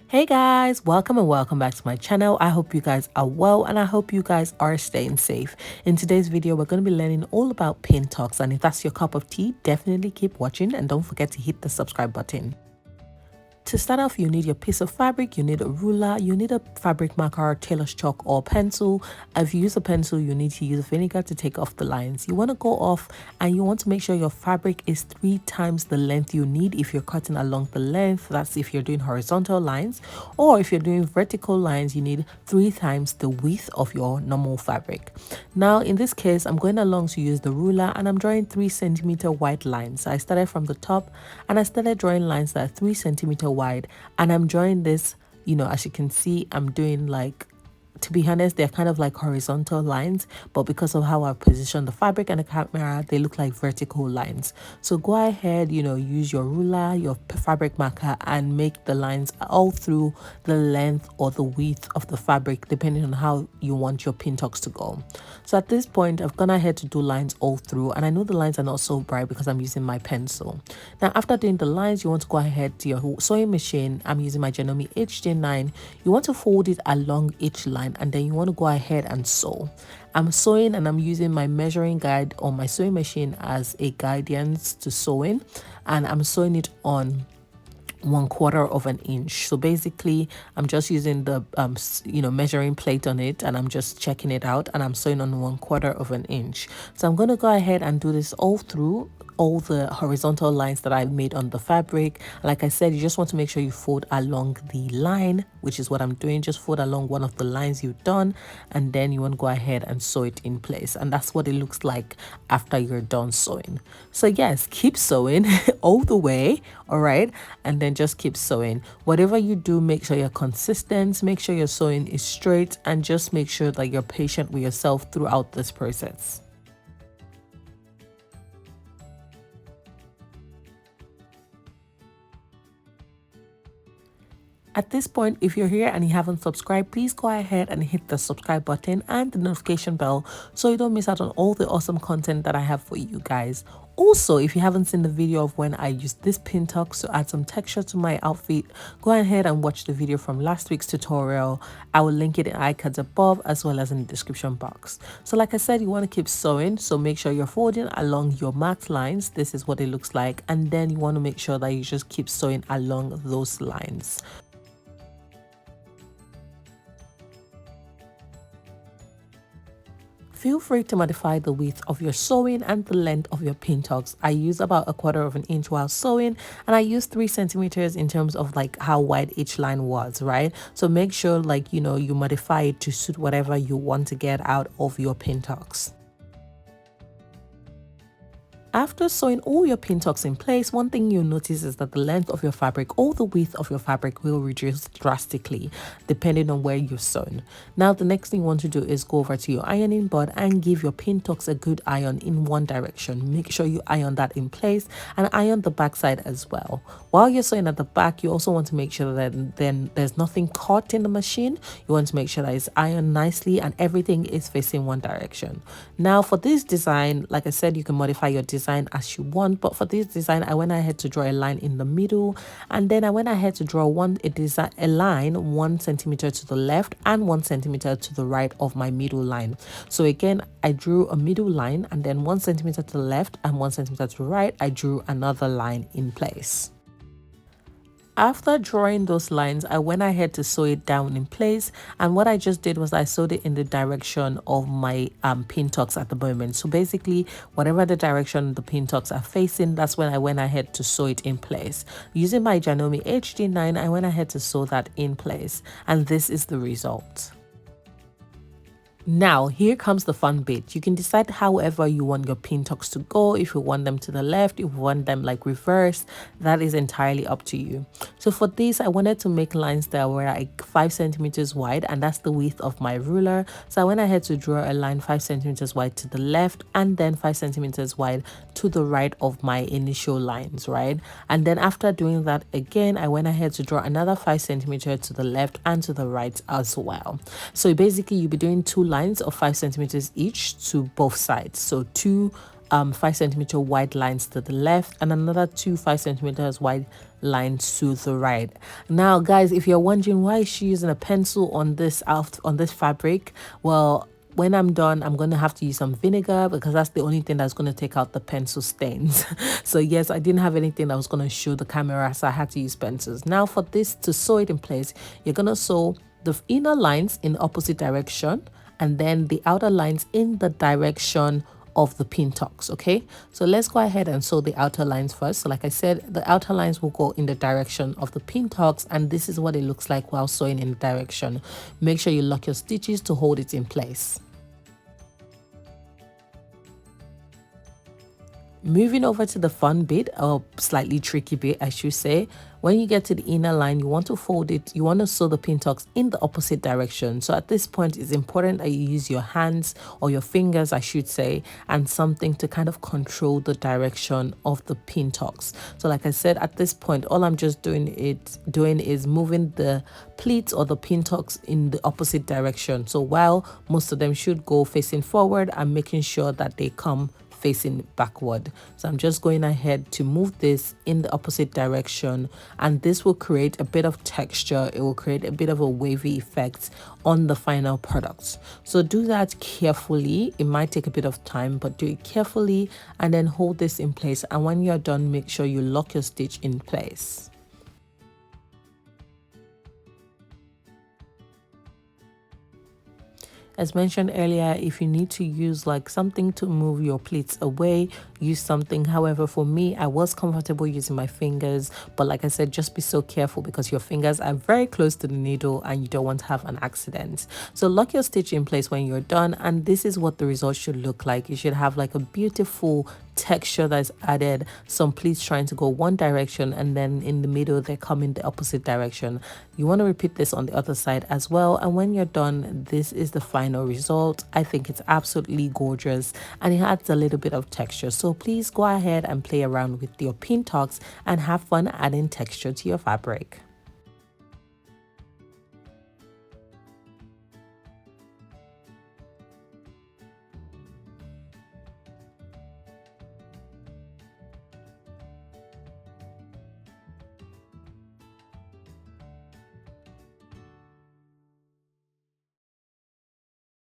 Hey guys, welcome and welcome back to my channel. I hope you guys are well and I hope you guys are staying safe. In today's video, we're going to be learning all about PinTucks, and if that's your cup of tea, definitely keep watching and don't forget to hit the subscribe button. To start off, you need your piece of fabric, you need a ruler, you need a fabric marker, tailor's chalk or pencil. If you use a pencil, you need to use vinegar to take off the lines. You want to go off and you want to make sure your fabric is 3 times the length you need if you're cutting along the length. That's if you're doing horizontal lines, or if you're doing vertical lines, you need 3 times the width of your normal fabric. Now, in this case, I'm going along to use the ruler and I'm drawing 3 cm wide lines. So I started from the top and I started drawing lines that are 3 cm wide, and I'm drawing this, as you can see, I'm doing like, to be honest, they're kind of like horizontal lines, but because of how I've positioned the fabric and the camera, they look like vertical lines. So go ahead, use your ruler, your fabric marker, and make the lines all through the length or the width of the fabric, depending on how you want your PinTucks to go. So at this point, I've gone ahead to do lines all through, and I know the lines are not so bright because I'm using my pencil. Now, after doing the lines, you want to go ahead to your sewing machine. I'm using my Janome HD9. You want to fold it along each line, and then you want to go ahead and sew. I'm sewing and I'm using my measuring guide on my sewing machine as a guidance to sewing, and I'm sewing it on 1/4 of an inch. So basically I'm just using the measuring plate on it, and I'm just checking it out, and I'm sewing on 1/4 of an inch. So I'm going to go ahead and do this all through all the horizontal lines that I've made on the fabric. Like I said, you just want to make sure you fold along the line, which is what I'm doing. Just fold along one of the lines you've done, and then you want to go ahead and sew it in place, and that's what it looks like after you're done sewing. So yes, keep sewing all the way, all right, and then just keep sewing. Whatever you do, make sure you're consistent, make sure your sewing is straight, and just make sure that you're patient with yourself throughout this process. At this point, if you're here and you haven't subscribed, please go ahead and hit the subscribe button and the notification bell so you don't miss out on all the awesome content that I have for you guys. Also, if you haven't seen the video of when I used this PinTucks to add some texture to my outfit, go ahead and watch the video from last week's tutorial. I will link it in iCards above as well as in the description box. So like I said, you want to keep sewing, so make sure you're folding along your marked lines. This is what it looks like, and then you want to make sure that you just keep sewing along those lines. Feel free to modify the width of your sewing and the length of your PinTucks. I use about 1/4 of an inch while sewing, and I use 3 centimeters in terms of like how wide each line was, right? So make sure you modify it to suit whatever you want to get out of your PinTucks. After sewing all your PinTucks in place, one thing you'll notice is that the length of your fabric or the width of your fabric will reduce drastically depending on where you've sewn. Now, the next thing you want to do is go over to your ironing board and give your PinTucks a good iron in one direction. Make sure you iron that in place and iron the back side as well. While you're sewing at the back, you also want to make sure that then there's nothing caught in the machine. You want to make sure that it's ironed nicely and everything is facing one direction. Now, for this design, like I said, you can modify your design as you want, but for this design I went ahead to draw a line in the middle, and then I went ahead to draw a line 1 centimeter to the left and 1 centimeter to the right of my middle line. So again, I drew a middle line, and then 1 centimeter to the left and 1 centimeter to the right, I drew another line in place. After drawing those lines, I went ahead to sew it down in place, and what I just did was I sewed it in the direction of my PinTucks at the moment. So basically, whatever the direction the PinTucks are facing, that's when I went ahead to sew it in place. Using my Janome HD9, I went ahead to sew that in place, and this is the result. Now, here comes the fun bit. You can decide however you want your PinTucks to go. If you want them to the left, if you want them like reversed, that is entirely up to you. So for this, I wanted to make lines that were like 5 centimeters wide, and that's the width of my ruler. So I went ahead to draw a line 5 centimeters wide to the left and then 5 centimeters wide to the right of my initial lines, right? And then after doing that again, I went ahead to draw another 5 centimeters to the left and to the right as well. So basically, you'll be doing 2 lines of 5 centimeters each to both sides. So 2 5 centimeter wide lines to the left and another 2 5 centimeters wide lines to the right. Now guys, if you're wondering why is she using a pencil on this fabric, well, when I'm done, I'm going to have to use some vinegar because that's the only thing that's going to take out the pencil stains. So yes, I didn't have anything that was going to show the camera, so I had to use pencils. Now for this, to sew it in place, you're going to sew the inner lines in the opposite direction and then the outer lines in the direction of the PinTucks. Okay, so let's go ahead and sew the outer lines first. So like I said, the outer lines will go in the direction of the PinTucks, and this is what it looks like while sewing in the direction. Make sure you lock your stitches to hold it in place. Moving over to the fun bit, or slightly tricky bit I should say, when you get to the inner line, you want to fold it, you want to sew the PinTucks in the opposite direction. So at this point, it's important that you use your hands or your fingers, I should say, and something to kind of control the direction of the PinTucks. So like I said, at this point, all I'm just doing is moving the pleats or the PinTucks in the opposite direction. So while most of them should go facing forward, I'm making sure that they come facing backward. So I'm just going ahead to move this in the opposite direction, and this will create a bit of texture. It will create a bit of a wavy effect on the final products. So do that carefully. It might take a bit of time, but do it carefully and then hold this in place. And when you're done, make sure you lock your stitch in place. As mentioned earlier, if you need to use like something to move your pleats away, use something. However, for me, I was comfortable using my fingers, but like I said, just be so careful because your fingers are very close to the needle and you don't want to have an accident. So lock your stitch in place when you're done, and this is what the result should look like. You should have like a beautiful texture that's added, some pleats trying to go one direction and then in the middle they come in the opposite direction. You want to repeat this on the other side as well, and when you're done, this is the final result. I think it's absolutely gorgeous and it adds a little bit of texture. So please go ahead and play around with your PinTucks and have fun adding texture to your fabric.